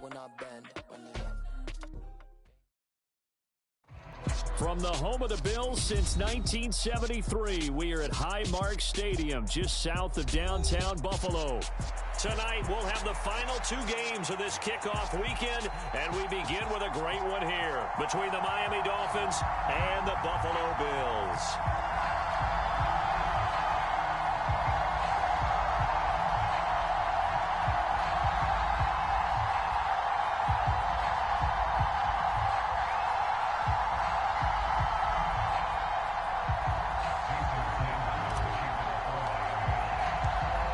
will not bend when you love. From the home of the Bills since 1973, we are at Highmark Stadium, just south of downtown Buffalo. Tonight, we'll have the final two games of this kickoff weekend, and we begin with a great one here between the Miami Dolphins and the Buffalo Bills.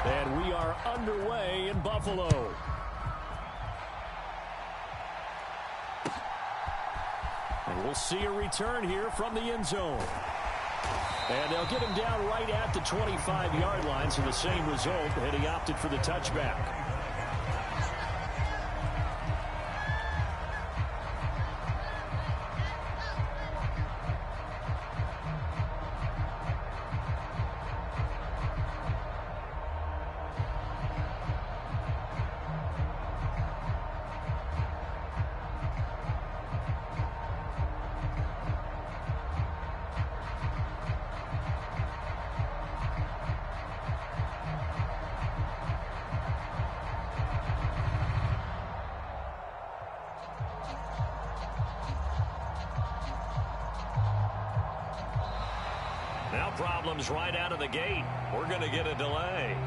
And we are underway in Buffalo. And we'll see a return here from the end zone. And they'll get him down right at the 25-yard line, so the same result, and he opted for the touchback. Now problems right out of the gate. We're going to get a delay.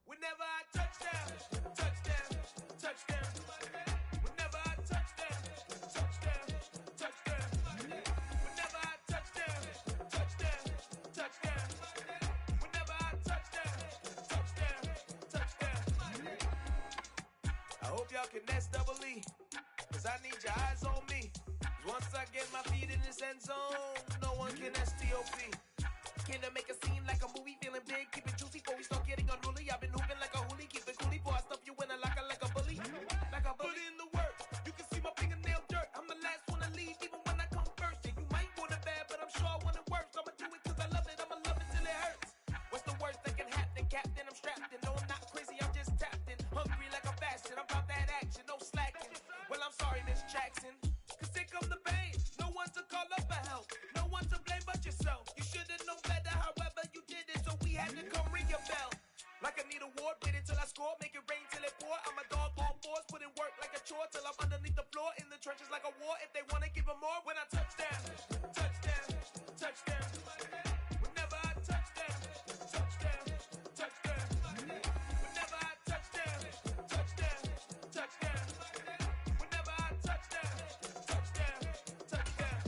Whenever I touchdown, touchdown, touchdown. Whenever I touchdown, touchdown, touchdown. Whenever I touchdown, touchdown, touchdown. Whenever I touchdown, touchdown, touchdown. I hope y'all can S-double-E, cause I need your eyes on me. Once I get my feet in this end zone, no one can S-T-O-P. Can I make a scene like a movie, feeling big, keep it juicy before we start getting unruly. I've been hooping like a hoolie, keep it coolie before I stuff you in a locker like a bully. Like a bully. Put in the work, you can see my fingernail dirt. I'm the last one to leave, even when I come first. Yeah, you might want it bad, but I'm sure I want it worse. I'ma do it cause I love it, I'ma love it till it hurts. What's the worst that can happen, Captain? I'm strapped in, no I'm not crazy, I'm just tapped in. Hungry like a bastard, I'm about that action, no slacking. Well, I'm sorry, Miss Jackson, cause here come the pain. No one to call up for help, no one to blame but yourself. You should've known better, however you did it, so we had to come ring your bell. Like I need a ward, wait until I score, make it rain till it pour. I'm a dog on fours, put in work like a chore till I'm underneath the floor, in the trenches like a war. If they wanna give them more, when I touchdown, touchdown, touchdown. Whenever I touchdown, touchdown, touchdown. Whenever I touchdown, touchdown, touchdown. Whenever I touchdown, touchdown, touchdown.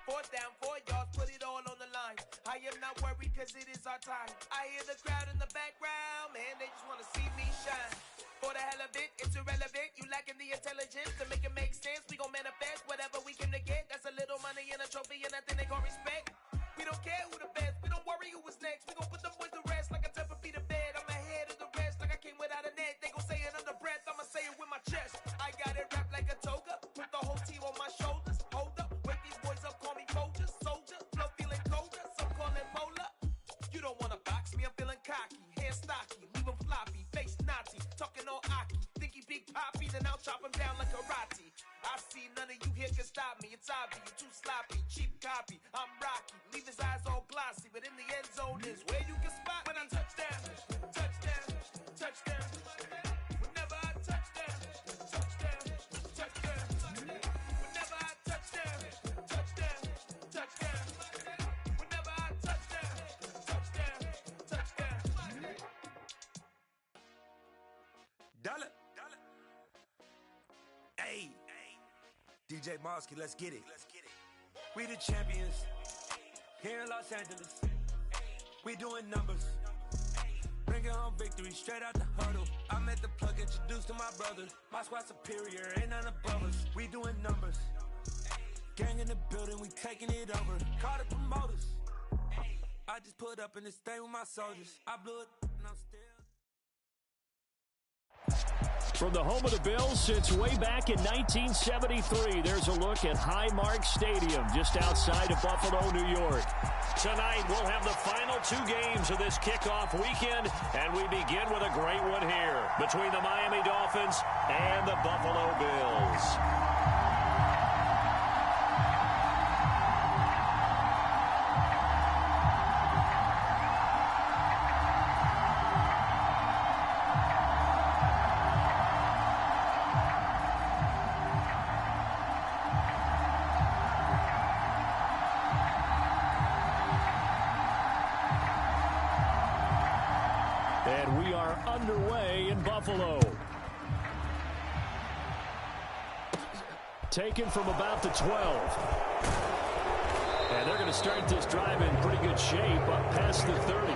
Fourth down, 4 yards, put it all on the line. I am not worried cause it is our time. I hear the crowd in the background, man, they just wanna see me shine. For the hell of it, it's irrelevant. You lacking the intelligence to make it make sense. We gon' manifest whatever we came to get. That's a little money and a trophy and nothing they gon' respect. We don't care who the best, we don't worry who was next. We gon' put them boys to rest like a Tempur-Pedic to bed. I'm ahead of the rest like I came without a net. They gon' say it under breath, I'ma say it with my chest. I got it wrapped like a toga, put the whole team on my shoulders. Hold up, wake these boys up, call me Folger, soldier. Flow feeling colder, some call it polar. You don't wanna box me, I'm feeling cocky. Hair stocky, leave him floppy, face naughty. Talking all aki, think he big poppy, then I'll chop him down like karate. I see none of you here can stop me. It's obvious, you too sloppy, cheap copy. I'm Rocky, leave his eyes all glossy, but in the end zone is where you can spot when I touchdown, touchdown, touchdown. Whenever I touchdown, touchdown, touchdown. Whenever I touchdown, touchdown, touchdown. Whenever I touchdown, touchdown, touchdown. Dollar. Hey, DJ Mosky, let's get it. We the champions here in Los Angeles. We doing numbers. Bringing home victory straight out the huddle. I'm at the plug, introduced to my brothers. My squad superior, ain't none above us. We doing numbers. Gang in the building, we taking it over. Call the promoters. I just put up in this thing with my soldiers. I blew it From the home of the Bills since way back in 1973, there's a look at Highmark Stadium just outside of Buffalo, New York. Tonight, we'll have the final two games of this kickoff weekend, and we begin with a great one here between the Miami Dolphins and the Buffalo Bills. And we are underway in Buffalo. Taken from about the 12. And they're going to start this drive in pretty good shape up past the 30.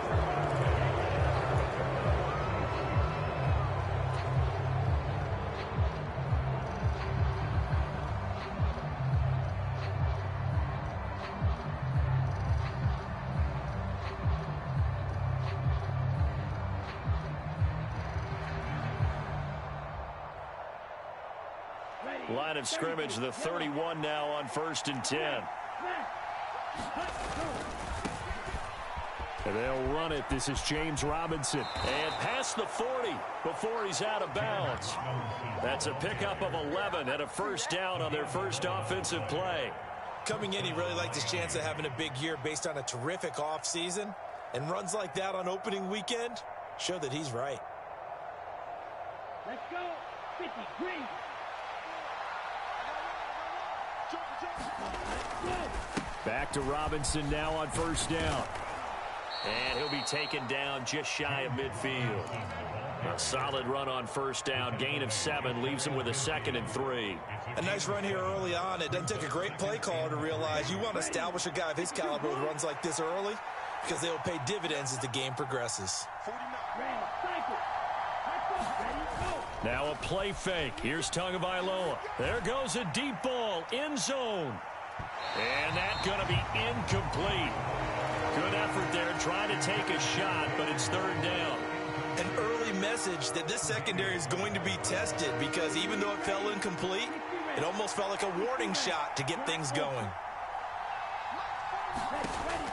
Line of scrimmage, the 31 now on 1st and 10. And they'll run it. This is James Robinson. And past the 40 before he's out of bounds. That's a pickup of 11 and a first down on their first offensive play. Coming in, he really liked his chance of having a big year based on a terrific offseason. And runs like that on opening weekend show that he's right. Let's go. 50, green. Back to Robinson now on first down. And he'll be taken down just shy of midfield. A solid run on first down. Gain of 7 leaves him with a 2nd and 3. A nice run here early on. It doesn't take a great play caller to realize you want to establish a guy of his caliber with runs like this early because they will pay dividends as the game progresses. Now a play fake. Here's Tagovailoa. There goes a deep ball. End zone. And that's going to be incomplete. Good effort there trying to take a shot, but it's 3rd down. An early message that this secondary is going to be tested because even though it fell incomplete, it almost felt like a warning shot to get things going.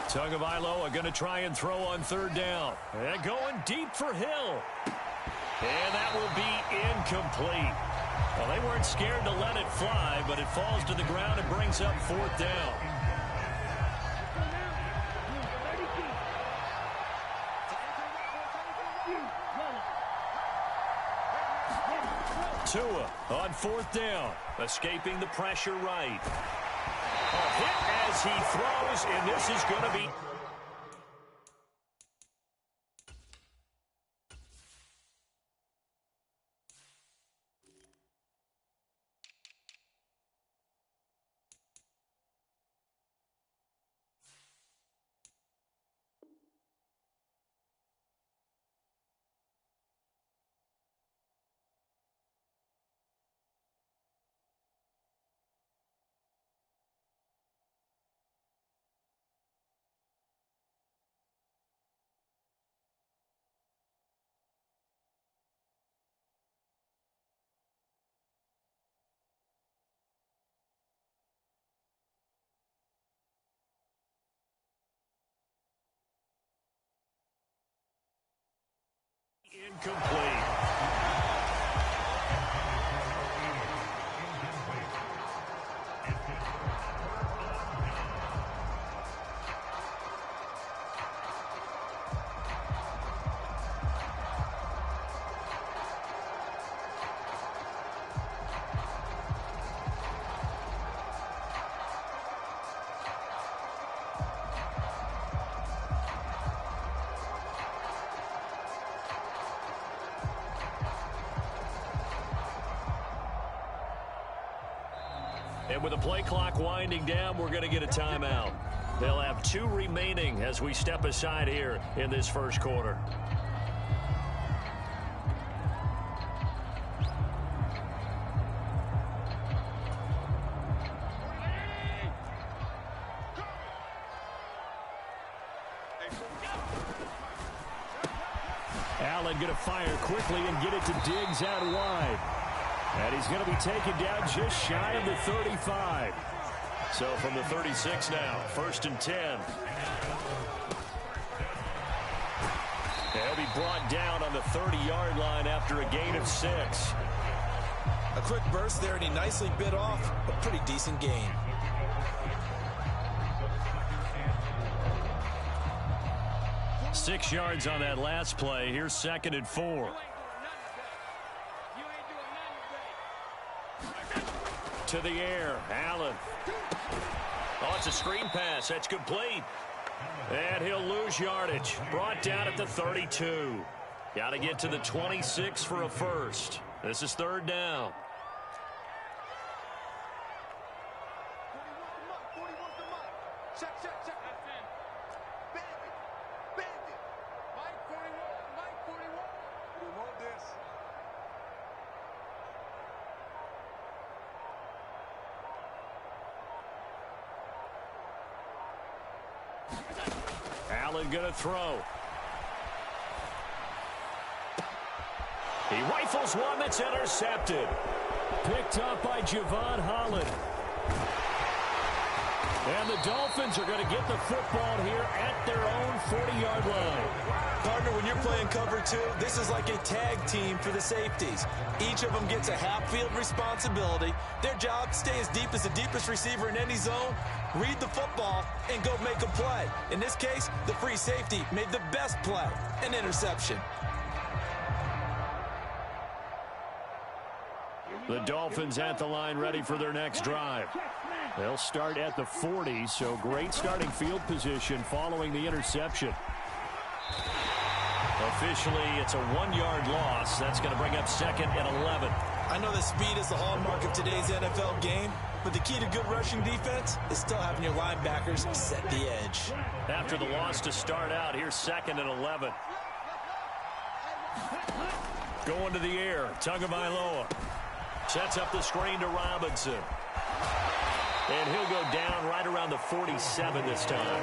Tagovailoa going to try and throw on 3rd down. And going deep for Hill. And that will be incomplete. Well, they weren't scared to let it fly, but it falls to the ground and brings up 4th down. Tua on 4th down, escaping the pressure right. A hit as he throws, and this is going to be... Incomplete. And with the play clock winding down, we're going to get a timeout. They'll have 2 remaining as we step aside here in this first quarter. Allen going to fire quickly and get it to Diggs out wide. And he's going to be taken down just shy of the 35. So from the 36 now, 1st and 10. He'll be brought down on the 30-yard line after a gain of 6. A quick burst there, and he nicely bit off a pretty decent gain. Six yards on that last play. Here's 2nd and 4. To the air, Allen. Oh, it's a screen pass. That's complete. And he'll lose yardage. Brought down at the 32. Got to get to the 26 for a first. This is 3rd down. Allen going to throw. He rifles one that's intercepted. Picked up by Javon Holland. And the Dolphins are going to get the football here at their own 40-yard line. Partner, when you're playing cover 2, this is like a tag team for the safeties. Each of them gets a half-field responsibility. Their job, stay as deep as the deepest receiver in any zone, read the football, and go make a play. In this case, the free safety made the best play, an interception. The Dolphins at the line ready for their next drive. They'll start at the 40, so great starting field position following the interception. Officially, it's a 1-yard loss. That's going to bring up 2nd and 11. I know that speed is the hallmark of today's NFL game, but the key to good rushing defense is still having your linebackers set the edge. After the loss to start out, here's 2nd and 11. Going to the air, Tagovailoa. Sets up the screen to Robinson. And he'll go down right around the 47 this time.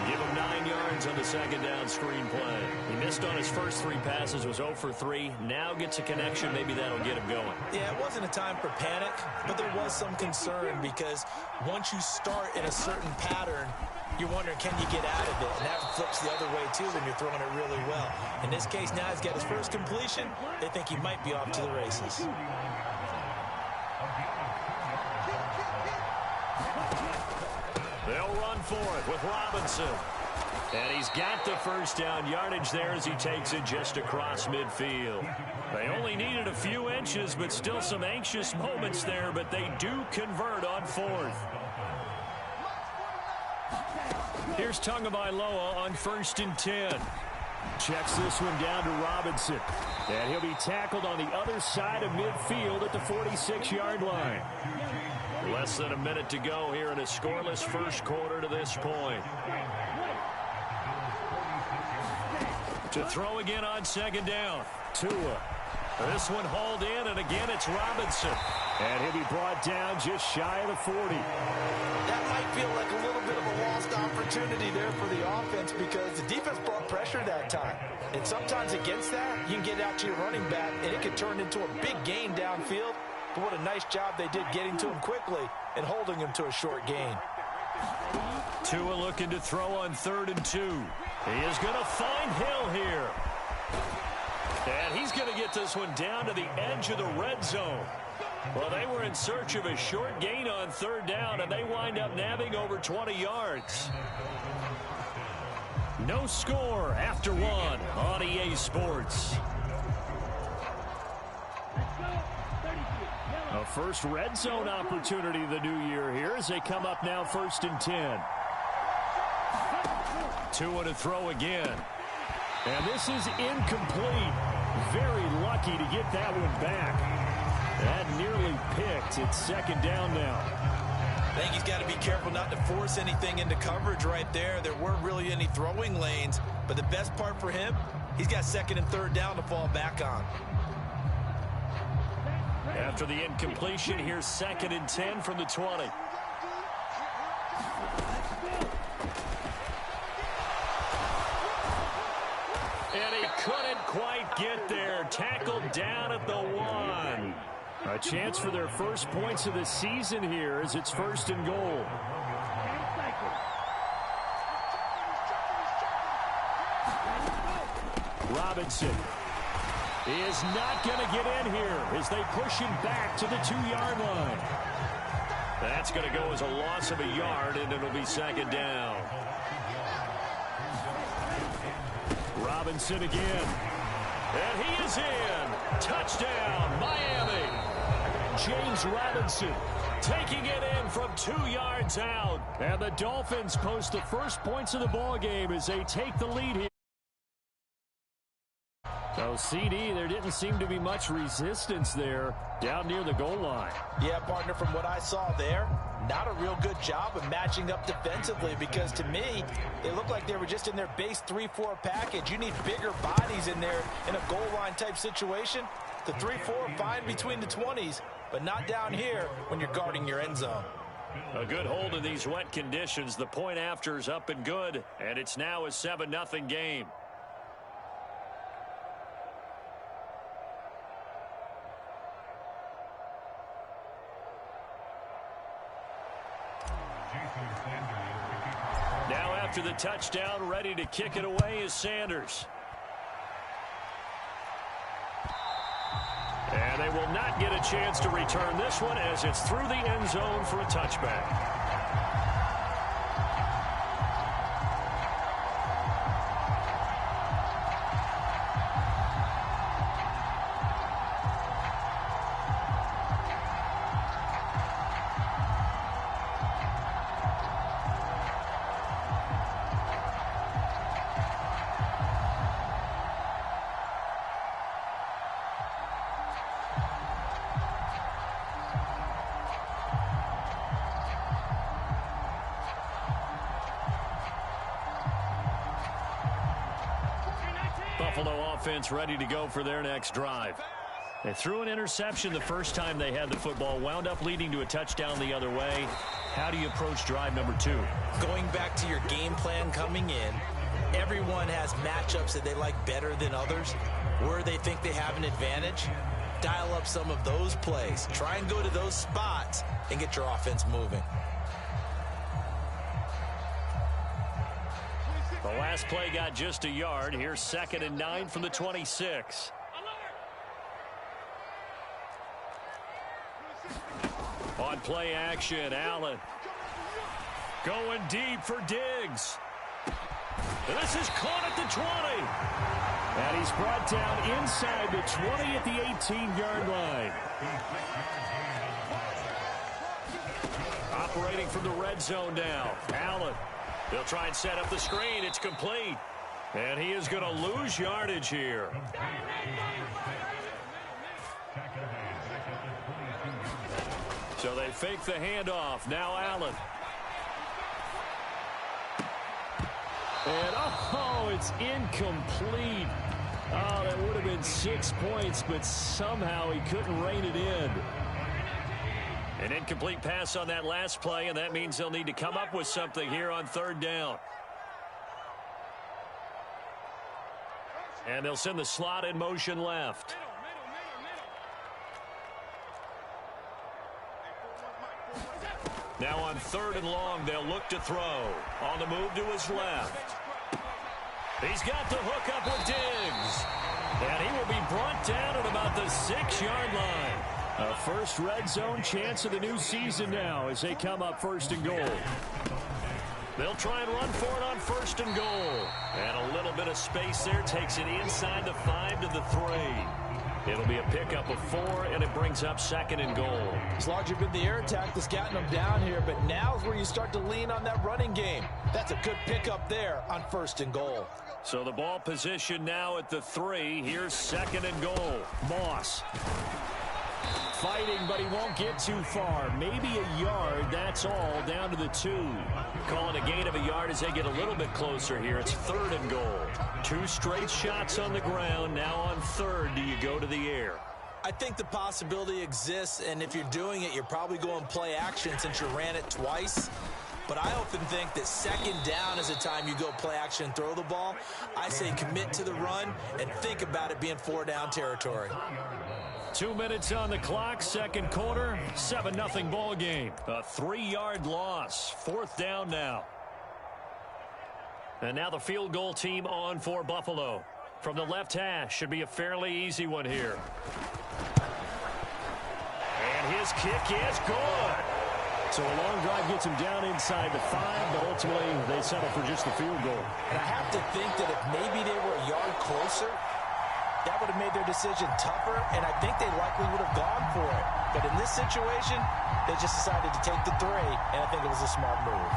Give him 9 yards on the 2nd down screen play. He missed on his first 3 passes, was 0 for 3. Now gets a connection. Maybe that'll get him going. Yeah, it wasn't a time for panic, but there was some concern because once you start in a certain pattern, you're wondering, can you get out of it? And that flips the other way, too, when you're throwing it really well. In this case, now he's got his first completion. They think he might be off to the races. They'll run for it with Robinson. And he's got the first down yardage there as he takes it just across midfield. They only needed a few inches, but still some anxious moments there, but they do convert on 4th. Here's Tagovailoa on 1st and 10. Checks this one down to Robinson. And he'll be tackled on the other side of midfield at the 46-yard line. Less than a minute to go here in a scoreless first quarter to this point. To throw again on 2nd down. Tua. This one hauled in, and again it's Robinson. And he'll be brought down just shy of the 40. That might feel like a little bit of a lost opportunity there for the offense because the defense brought pressure that time. And sometimes against that, you can get out to your running back, and it could turn into a big gain downfield. But what a nice job they did getting to him quickly and holding him to a short gain. Tua looking to throw on 3rd and 2. He is going to find Hill here. And he's going to get this one down to the edge of the red zone. Well, they were in search of a short gain on 3rd down, and they wind up nabbing over 20 yards. No score after 1 on EA Sports. A first red zone opportunity the new year here as they come up now 1st and 10. Tua to throw again. And this is incomplete. Very lucky to get that one back. That nearly picked. It's 2nd down now. I think he's got to be careful not to force anything into coverage right there. There weren't really any throwing lanes. But the best part for him, he's got 2nd and 3rd down to fall back on. After the incompletion, here's 2nd and 10 from the 20. And he couldn't quite get there. Tackled down at the 1. A chance for their first points of the season here as it's 1st and goal. Robinson is not going to get in here as they push him back to the 2-yard line. That's going to go as a loss of a yard, and it'll be 2nd down. Robinson again. And he is in. Touchdown, Miami. James Robinson taking it in from 2 yards out. And the Dolphins post the first points of the ball game as they take the lead here. So, CD, there didn't seem to be much resistance there down near the goal line. Yeah, partner, from what I saw there, not a real good job of matching up defensively because, to me, they looked like they were just in their base 3-4 package. You need bigger bodies in there in a goal line type situation. The 3-4 fine between the 20s, but not down here when you're guarding your end zone. A good hold in these wet conditions. The point after is up and good, and it's now a 7-0 game. Now after the touchdown, ready to kick it away is Sanders. And they will not get a chance to return this one as it's through the end zone for a touchback. Buffalo offense ready to go for their next drive. They threw an interception the first time they had the football, wound up leading to a touchdown the other way. How do you approach drive number 2? Going back to your game plan coming in, everyone has matchups that they like better than others, where they think they have an advantage. Dial up some of those plays. Try and go to those spots and get your offense moving. The last play got just a yard. Here's 2nd and 9 from the 26. On play action, Allen going deep for Diggs. This is caught at the 20. And he's brought down inside the 20 at the 18-yard line. Operating from the red zone now. Allen. They'll try and set up the screen. It's complete. And he is going to lose yardage here. So they fake the handoff. Now Allen. And, oh, it's incomplete. Oh, that would have been 6 points, but somehow he couldn't rein it in. An incomplete pass on that last play, and that means they'll need to come up with something here on 3rd down. And they'll send the slot in motion left. Now on 3rd and long, they'll look to throw. On the move to his left. He's got the hook up with Diggs. And he will be brought down at about the 6-yard line. A first red zone chance of the new season now as they come up 1st and goal. They'll try and run for it on 1st and goal. And a little bit of space there takes it inside the 5 to the 3. It'll be a pickup of 4, and it brings up 2nd and goal. It's largely been the air attack that's gotten them down here, but now's where you start to lean on that running game. That's a good pickup there on 1st and goal. So the ball position now at the 3. Here's 2nd and goal. Moss. Fighting, but he won't get too far. Maybe a yard, that's all, down to the 2. Calling a gain of a yard as they get a little bit closer here. It's 3rd and goal. 2 straight shots on the ground. Now on 3rd, do you go to the air? I think the possibility exists, and if you're doing it, you're probably going play action since you ran it twice. But I often think that second down is a time you go play action and throw the ball. I say commit to the run and think about it being 4-down territory. 2 minutes on the clock, second quarter, 7-0 ball game. A 3-yard loss, 4th down now. And now the field goal team on for Buffalo. From the left hash, should be a fairly easy one here. And his kick is good. So a long drive gets him down inside the 5, but ultimately they settle for just the field goal. And I have to think that if maybe they were a yard closer, that would have made their decision tougher, and I think they likely would have gone for it. But in this situation, they just decided to take the 3, and I think it was a smart move.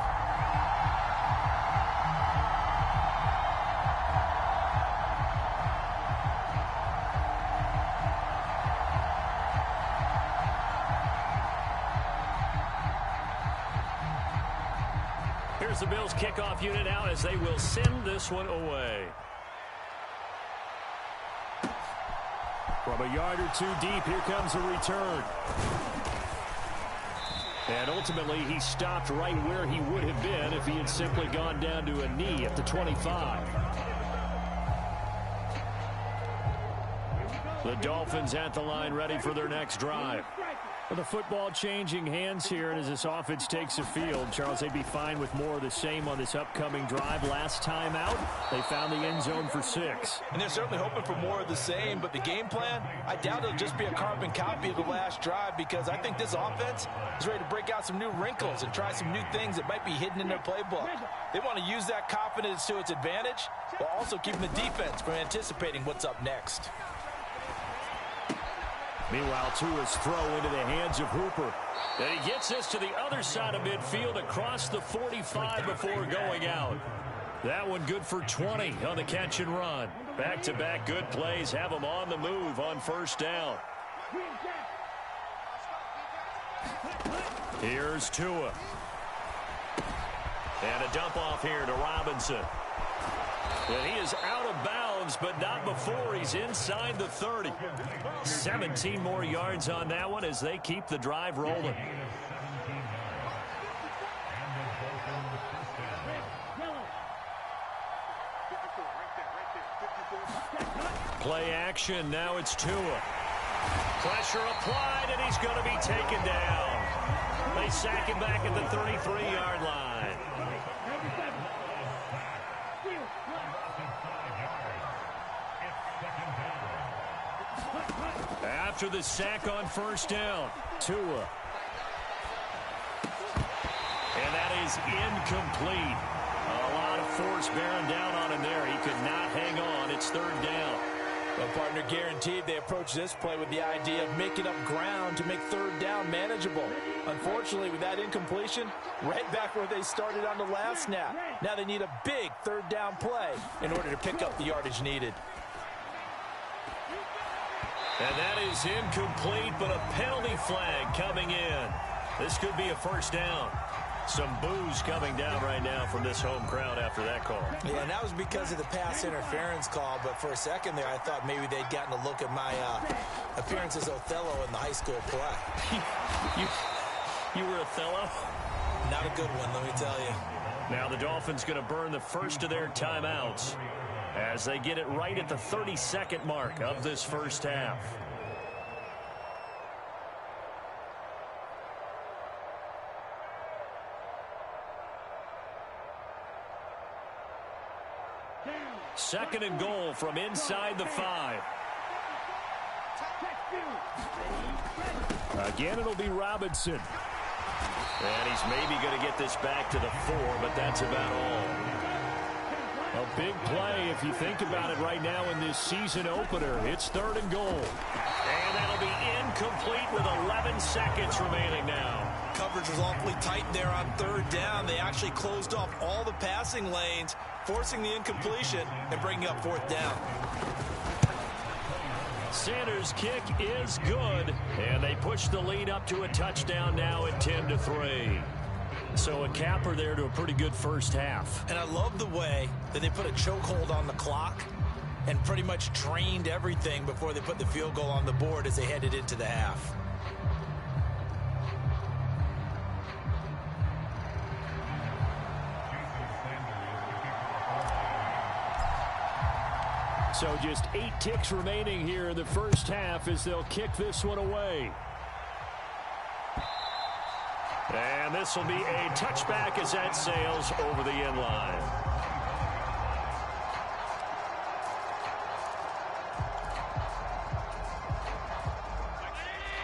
Here's the Bills kickoff unit out as they will send this one away. From a yard or 2 deep, here comes a return. And ultimately, he stopped right where he would have been if he had simply gone down to a knee at the 25. The Dolphins at the line ready for their next drive. With the football changing hands here, and as this offense takes the field, Charles, they'd be fine with more of the same on this upcoming drive. Last time out, they found the end zone for 6. And they're certainly hoping for more of the same, but the game plan, I doubt it'll just be a carbon copy of the last drive, because I think this offense is ready to break out some new wrinkles and try some new things that might be hidden in their playbook. They want to use that confidence to its advantage, while also keeping the defense from anticipating what's up next. Meanwhile, Tua's throw into the hands of Hooper. And he gets this to the other side of midfield across the 45 before going out. That one good for 20 on the catch and run. Back-to-back good plays have him on the move on 1st down. Here's Tua. And a dump off here to Robinson. And he is out of bounds, but not before he's inside the 30. 17 more yards on that one as they keep the drive rolling. Play action, now it's Tua. Pressure applied, and he's going to be taken down. They sack him back at the 33-yard line. After the sack on 1st down, Tua. And that is incomplete. A lot of force bearing down on him there. He could not hang on. It's 3rd down. Well, partner, guaranteed they approach this play with the idea of making up ground to make 3rd down manageable. Unfortunately, with that incompletion, right back where they started on the last snap. Now they need a big 3rd down play in order to pick up the yardage needed. And that is incomplete, but a penalty flag coming in. This could be a 1st down. Some boos coming down right now from this home crowd after that call. Yeah, and that was because of the pass interference call, but for a second there I thought maybe they'd gotten a look at my appearance as Othello in the high school play. You were Othello? Not a good one, let me tell you. Now the Dolphins going to burn the first of their timeouts as they get it right at the 32nd mark of this 1st half. Second and goal from inside the 5. Again, it'll be Robinson. And he's maybe going to get this back to the 4, but that's about all. A big play if you think about it right now in this season opener. It's 3rd and goal. And that'll be incomplete with 11 seconds remaining now. Coverage was awfully tight there on 3rd down. They actually closed off all the passing lanes, forcing the incompletion and bringing up 4th down. Sanders' kick is good, and they push the lead up to a touchdown now at 10-3. So a capper there to a pretty good 1st half. And I love the way that they put a chokehold on the clock and pretty much drained everything before they put the field goal on the board as they headed into the half. So just 8 ticks remaining here in the first half as they'll kick this one away. And this will be a touchback as that sails over the end line.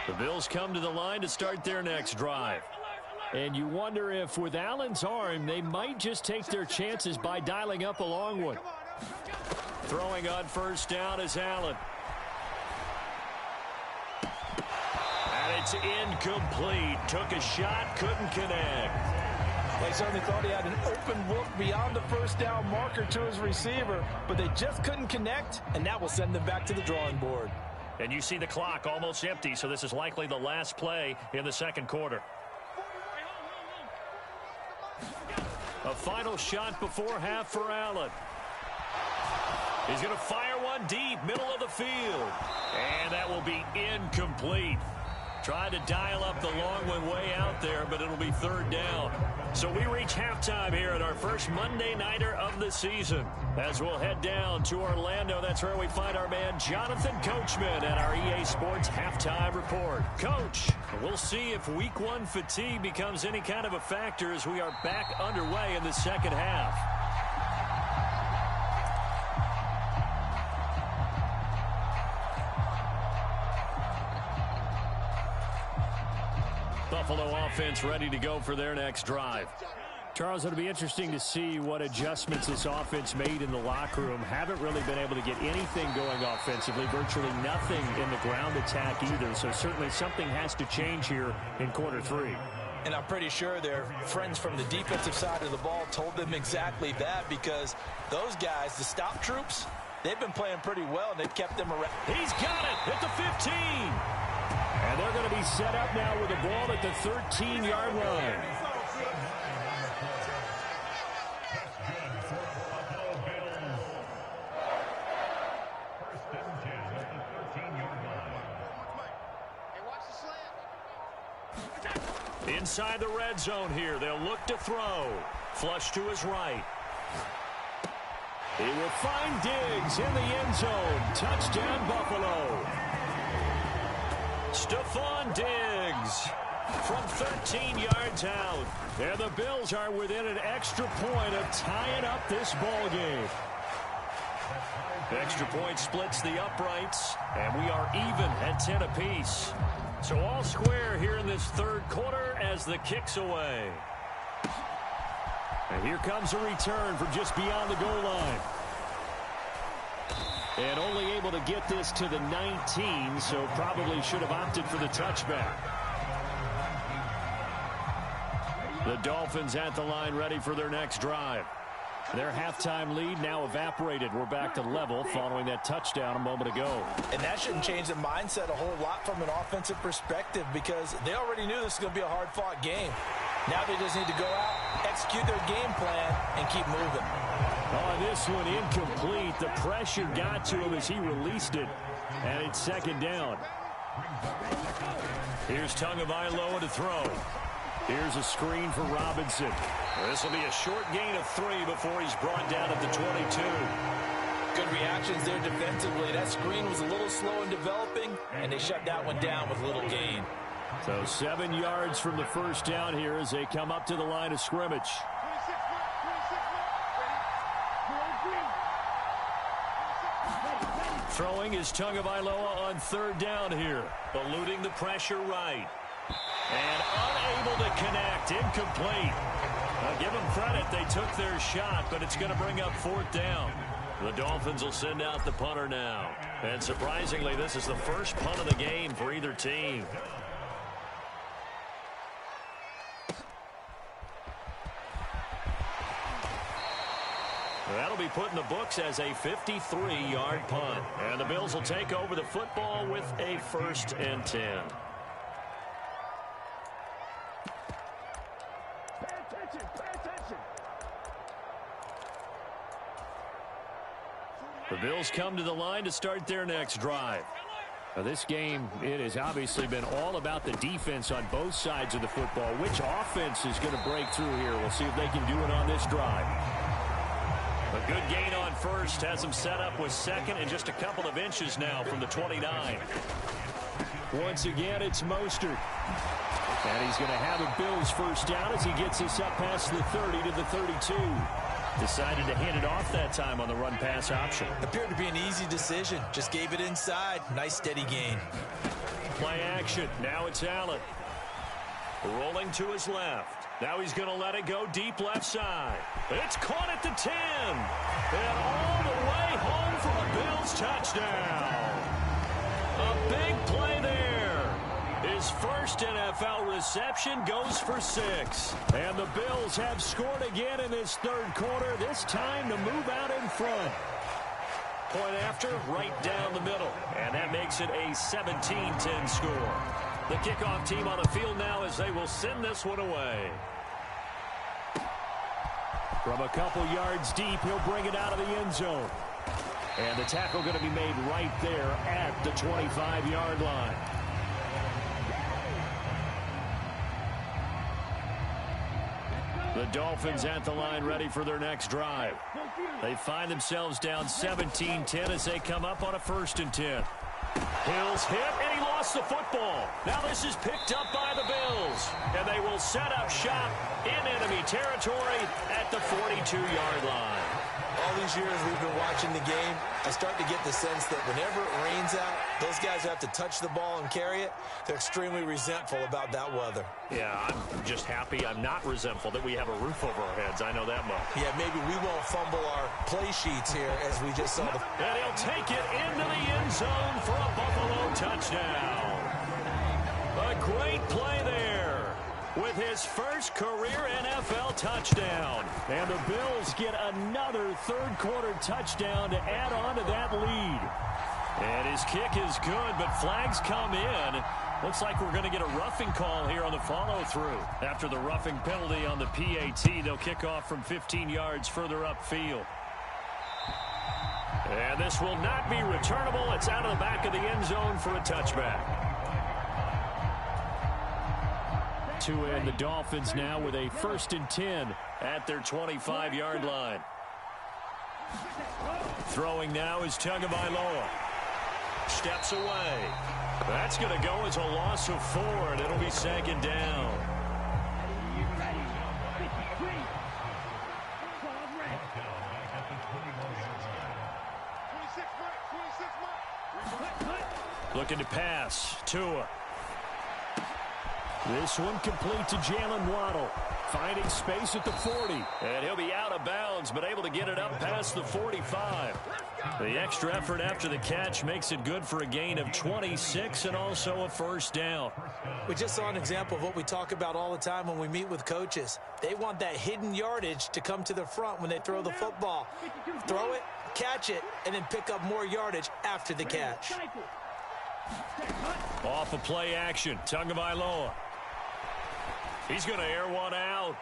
The Bills come to the line to start their next drive. And you wonder if with Allen's arm, they might just take their chances by dialing up a long one. Throwing on first down is Allen. And it's incomplete. Took a shot, couldn't connect. They certainly thought he had an open look beyond the first down marker to his receiver, but they just couldn't connect, and that will send them back to the drawing board. And you see the clock almost empty, so this is likely the last play in the second quarter. A final shot before half for Allen. He's going to fire one deep, middle of the field. And that will be incomplete. Tried to dial up the long one way out there, but it'll be third down. So we reach halftime here at our first Monday Nighter of the season. As we'll head down to Orlando, that's where we find our man Jonathan Coachman at our EA Sports Halftime Report. Coach, we'll see if Week 1 fatigue becomes any kind of a factor as we are back underway in the second half. Buffalo offense ready to go for their next drive. Charles, it'll be interesting to see what adjustments this offense made in the locker room. Haven't really been able to get anything going offensively, virtually nothing in the ground attack either. So certainly something has to change here in quarter 3. And I'm pretty sure their friends from the defensive side of the ball told them exactly that, because those guys, the stop troops, they've been playing pretty well, and they've kept them around. He's got it at the 15. And they're going to be set up now with the ball at the 13-yard line. Inside the red zone here, they'll look to throw. Flush to his right. He will find Diggs in the end zone. Touchdown, Buffalo. Stephon Diggs from 13 yards out. And the Bills are within an extra point of tying up this ball game. The extra point splits the uprights, and we are even at 10 apiece. So all square here in this third quarter as the kick's away. And here comes a return from just beyond the goal line. And only able to get this to the 19, so probably should have opted for the touchback. The Dolphins at the line ready for their next drive. Their halftime lead now evaporated. We're back to level following that touchdown a moment ago. And that shouldn't change the mindset a whole lot from an offensive perspective, because they already knew this was going to be a hard-fought game. Now they just need to go out, execute their game plan, and keep moving. Oh, this one incomplete. The pressure got to him as he released it. And it's second down. Here's Tagovailoa to throw. Here's a screen for Robinson. This will be a short gain of 3 before he's brought down at the 22. Good reactions there defensively. That screen was a little slow in developing, and they shut that one down with little gain. So 7 yards from the first down here as they come up to the line of scrimmage. Throwing is Tagovailoa on third down here. Eluding the pressure right. And unable to connect. Incomplete. Now give them credit. They took their shot, but it's going to bring up fourth down. The Dolphins will send out the punter now. And surprisingly, this is the first punt of the game for either team. That'll be put in the books as a 53-yard punt. And the Bills will take over the football with a 1st and 10. The Bills come to the line to start their next drive. Now this game, it has obviously been all about the defense on both sides of the football. Which offense is going to break through here? We'll see if they can do it on this drive. The Good gain on first. Has him set up with second and just a couple of inches now from the 29. Once again, it's Mostert. And he's going to have a Bills first down as he gets us up past the 30 to the 32. Decided to hand it off that time on the run-pass option. Appeared to be an easy decision. Just gave it inside. Nice steady gain. Play action. Now it's Allen. Rolling to his left. Now he's going to let it go deep left side. It's caught at the 10. And all the way home for a Bills touchdown. A big play there. His first NFL reception goes for 6. And the Bills have scored again in this third quarter, this time to move out in front. Point after, right down the middle. And that makes it a 17-10 score. The kickoff team on the field now as they will send this one away. From a couple yards deep, he'll bring it out of the end zone. And the tackle going to be made right there at the 25-yard line. The Dolphins at the line ready for their next drive. They find themselves down 17-10 as they come up on a 1st and 10. Hill's hit, and he lost the football. Now this is picked up by the Bills, and they will set up shop in enemy territory at the 42-yard line. All these years we've been watching the game, I start to get the sense that whenever it rains out, those guys who have to touch the ball and carry it, they're extremely resentful about that weather. Yeah, I'm just happy I'm not resentful that we have a roof over our heads. I know that much. Yeah, maybe we won't fumble our play sheets here as we just saw the... And he'll take it into the end zone for a Buffalo touchdown. A great play there with his first career NFL touchdown. And the Bills get another third-quarter touchdown to add on to that lead. And his kick is good, but flags come in. Looks like we're going to get a roughing call here on the follow-through. After the roughing penalty on the PAT, they'll kick off from 15 yards further upfield. And this will not be returnable. It's out of the back of the end zone for a touchback. To end the Dolphins now with a 1st and 10 at their 25-yard line. Throwing now is Tagovailoa. Steps away. That's going to go as a loss of 4, and it'll be 2nd down. Looking to pass. Tua. This one complete to Jalen Waddle. Finding space at the 40. And he'll be out of bounds, but able to get it up past the 45. The extra effort after the catch makes it good for a gain of 26 and also a 1st down. We just saw an example of what we talk about all the time when we meet with coaches. They want that hidden yardage to come to the front when they throw the football. Throw it, catch it, and then pick up more yardage after the catch. Off of play action, Tagovailoa. He's going to air one out.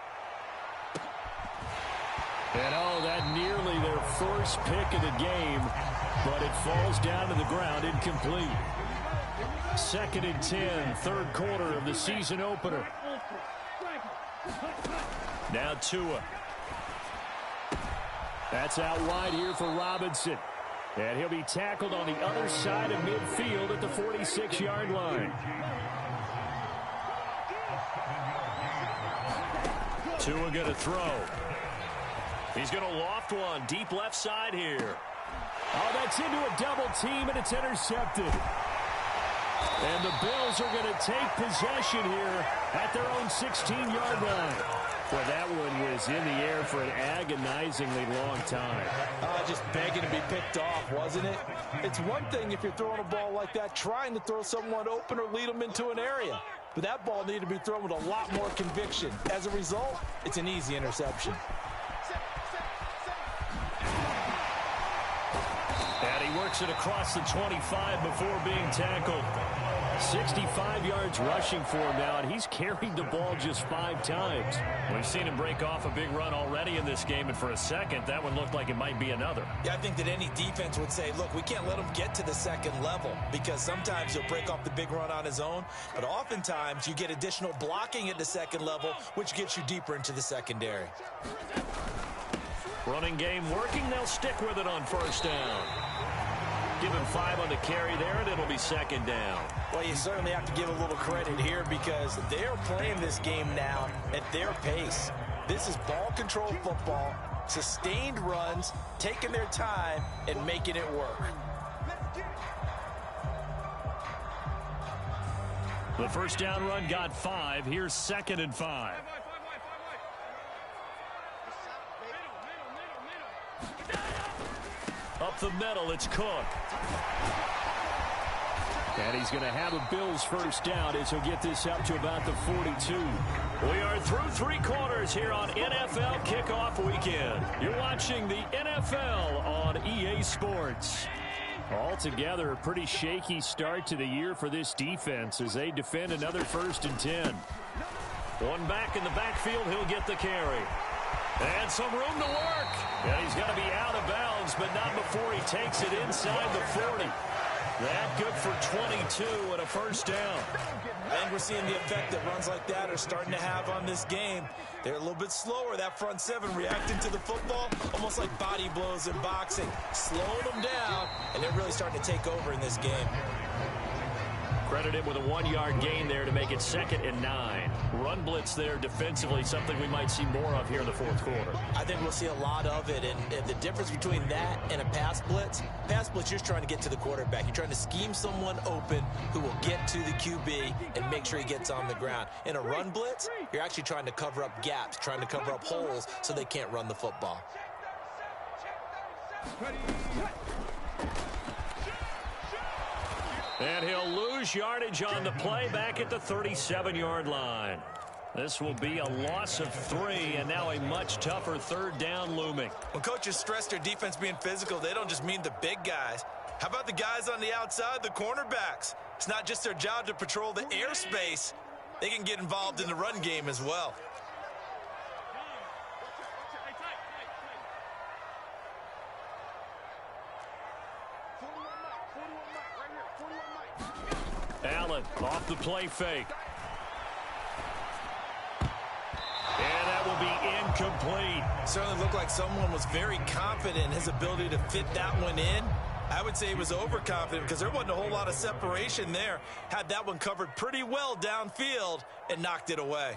And oh, that nearly their first pick of the game, but it falls down to the ground incomplete. 2nd and 10, third quarter of the season opener. Now Tua. That's out wide here for Robinson. And he'll be tackled on the other side of midfield at the 46-yard line. Tua going to throw. He's going to loft one deep left side here. Oh, that's into a double team, and it's intercepted. And the Bills are going to take possession here at their own 16-yard line. Well, that one was in the air for an agonizingly long time. Just begging to be picked off, wasn't it? It's one thing if you're throwing a ball like that, trying to throw someone open or lead them into an area. But that ball needed to be thrown with a lot more conviction. As a result, it's an easy interception. And he works it across the 25 before being tackled. 65 yards rushing for him now, and he's carried the ball just 5 times. We've seen him break off a big run already in this game, and for a second, that one looked like it might be another. Yeah, I think that any defense would say, look, we can't let him get to the second level because sometimes he'll break off the big run on his own, but oftentimes you get additional blocking at the second level, which gets you deeper into the secondary. Running game working. They'll stick with it on first down. Give him 5 on the carry there, and it'll be second down. Well, you certainly have to give a little credit here because they're playing this game now at their pace. This is ball control football, sustained runs, taking their time, and making it work. The first down run got 5. Here's 2nd and 5. Up the middle, it's Cook. And he's going to have a Bills first down as he'll get this up to about the 42. We are through 3 quarters here on NFL Kickoff Weekend. You're watching the NFL on EA Sports. Altogether, a pretty shaky start to the year for this defense as they defend another 1st and 10. One back in the backfield, he'll get the carry. And some room to work. And he's going to be out of bounds, but not before he takes it inside the 40. That good for 22 and a first down. And we're seeing the effect that runs like that are starting to have on this game. They're a little bit slower, that front 7 reacting to the football, almost like body blows in boxing. Slowing them down, and they're really starting to take over in this game. Credited with a 1-yard gain there to make it 2nd and 9. Run blitz there defensively, something we might see more of here in the 4th quarter. I think we'll see a lot of it, and the difference between that and a pass blitz, you're just trying to get to the quarterback. You're trying to scheme someone open who will get to the QB and make sure he gets on the ground. In a run blitz, you're actually trying to cover up gaps, trying to cover up holes so they can't run the football. And he'll lose yardage on the play back at the 37-yard line. This will be a loss of 3, and now a much tougher 3rd down looming. When coaches stress their defense being physical, they don't just mean the big guys. How about the guys on the outside, the cornerbacks? It's not just their job to patrol the airspace. They can get involved in the run game as well. Allen off the play fake. And that will be incomplete. Certainly looked like someone was very confident in his ability to fit that one in. I would say he was overconfident because there wasn't a whole lot of separation there. Had that one covered pretty well downfield and knocked it away.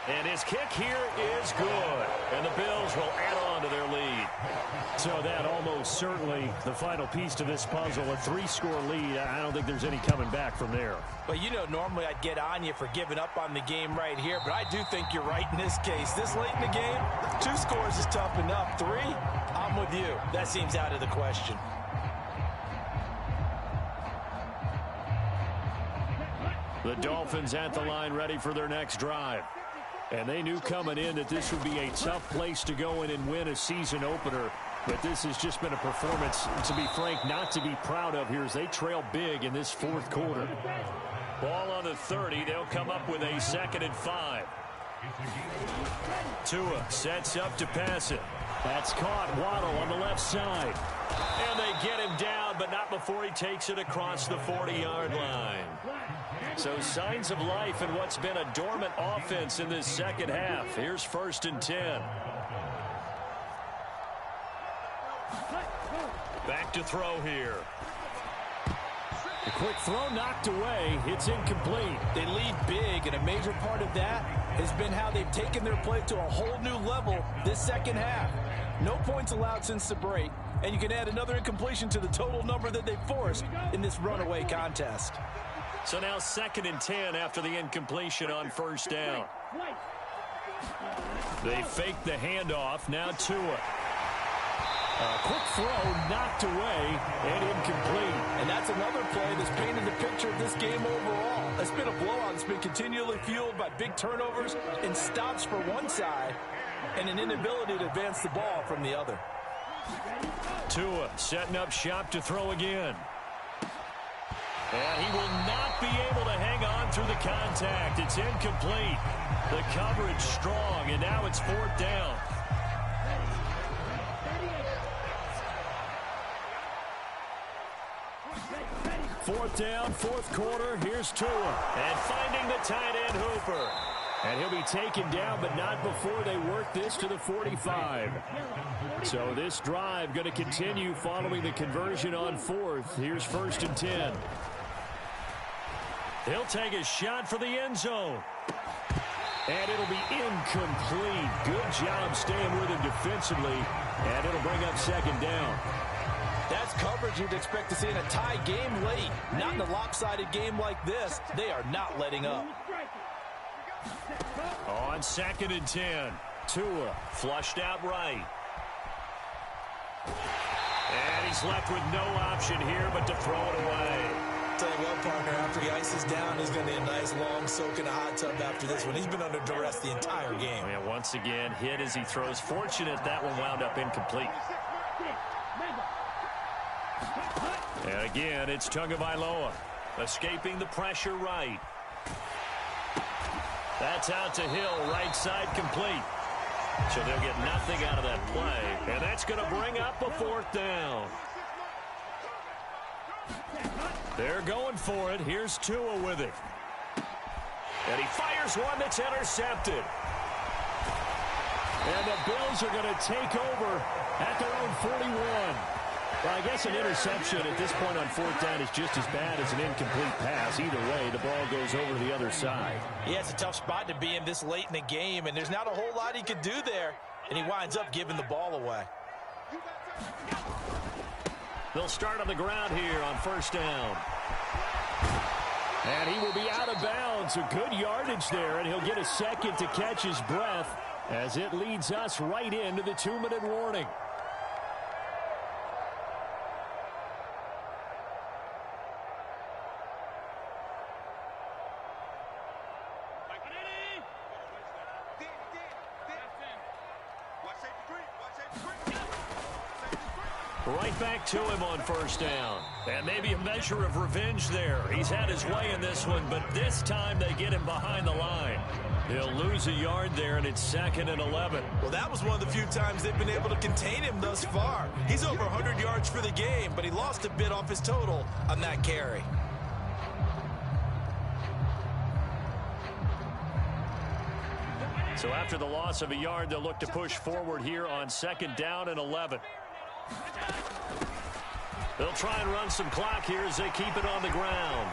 And his kick here is good. And the Bills will add on to their lead. So that almost certainly the final piece to this puzzle, a 3-score lead. I don't think there's any coming back from there. Well, you know, normally I'd get on you for giving up on the game right here, but I do think you're right in this case. This late in the game, 2 scores is tough enough. 3, I'm with you. That seems out of the question. The Dolphins at the line ready for their next drive. And they knew coming in that this would be a tough place to go in and win a season opener. But this has just been a performance, to be frank, not to be proud of here as they trail big in this 4th quarter. Ball on the 30. They'll come up with a 2nd and 5. Tua sets up to pass it. That's caught. Waddle on the left side. And they get him down, but not before he takes it across the 40-yard line. So signs of life in what's been a dormant offense in this second half. Here's 1st and 10. Back to throw here. The quick throw knocked away. It's incomplete. They lead big, and a major part of that has been how they've taken their play to a whole new level this second half. No points allowed since the break, and you can add another incompletion to the total number that they've forced in this runaway contest. So now 2nd and 10 after the incompletion on 1st down. They fake the handoff. Now Tua. A quick throw knocked away and incomplete. And that's another play that's painted the picture of this game overall. It's been a blowout that's been continually fueled by big turnovers and stops for one side and an inability to advance the ball from the other. Tua setting up shop to throw again. And he will not be able to hang on through the contact. It's incomplete. The coverage strong, and now it's 4th down. 4th down, 4th quarter. Here's Tua. And finding the tight end Hooper. And he'll be taken down, but not before they work this to the 45. So this drive going to continue following the conversion on 4th. Here's 1st and 10. He'll take a shot for the end zone. And it'll be incomplete. Good job staying with him defensively. And it'll bring up 2nd down. That's coverage you'd expect to see in a tie game late. Not in a lopsided game like this. They are not letting up. On 2nd and 10. Tua flushed out right. And he's left with no option here but to throw it away. Tell you what, partner, after he ices down, he's going to need a nice long soak in a hot tub after this one. He's been under duress the entire game. And once again, hit as he throws. Fortunate that one wound up incomplete. And again, it's Tagovailoa escaping the pressure right. That's out to Hill, right side complete. So they'll get nothing out of that play. And that's going to bring up a 4th down. They're going for it. Here's Tua with it. And he fires one that's intercepted. And the Bills are going to take over at their own 41. Well, I guess an interception at this point on 4th down is just as bad as an incomplete pass. Either way, the ball goes over to the other side. Yeah, it's a tough spot to be in this late in the game, and there's not a whole lot he could do there. And he winds up giving the ball away. They'll start on the ground here on 1st down. And he will be out of bounds. A good yardage there, and he'll get a second to catch his breath as it leads us right into the 2-minute warning. Right back to him on 1st down. And maybe a measure of revenge there. He's had his way in this one, but this time they get him behind the line. He'll lose a yard there, and it's 2nd and 11. Well, that was one of the few times they've been able to contain him thus far. He's over 100 yards for the game, but he lost a bit off his total on that carry. So after the loss of a yard, they'll look to push forward here on 2nd down and 11. They'll try and run some clock here as they keep it on the ground.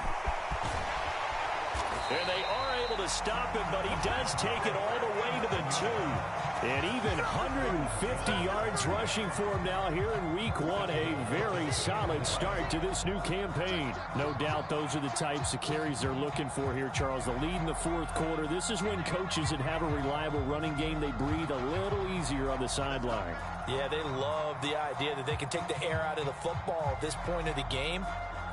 And they are able to stop him, but he does take it all the way to the 2. And even 150 yards rushing for him now here in week 1. A very solid start to this new campaign. No doubt those are the types of carries they're looking for here, Charles. The lead in the 4th quarter. This is when coaches that have a reliable running game, they breathe a little easier on the sideline. Yeah, they love the idea that they can take the air out of the football at this point of the game.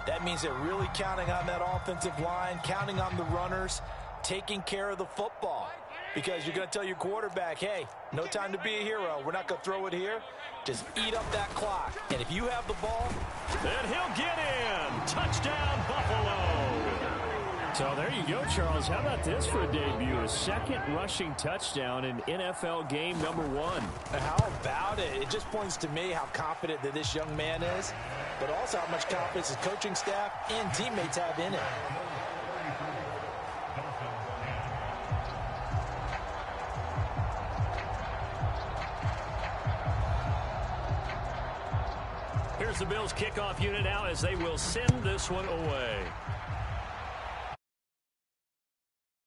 That means they're really counting on that offensive line, counting on the runners, taking care of the football. Because you're going to tell your quarterback, hey, no time to be a hero. We're not going to throw it here. Just eat up that clock. And if you have the ball, then he'll get in. Touchdown, Buffalo. So there you go, Charles. How about this for a debut? A 2nd rushing touchdown in NFL game number 1. How about it? It just points to me how confident that this young man is, but also how much confidence his coaching staff and teammates have in him. Here's the Bills kickoff unit now as they will send this one away.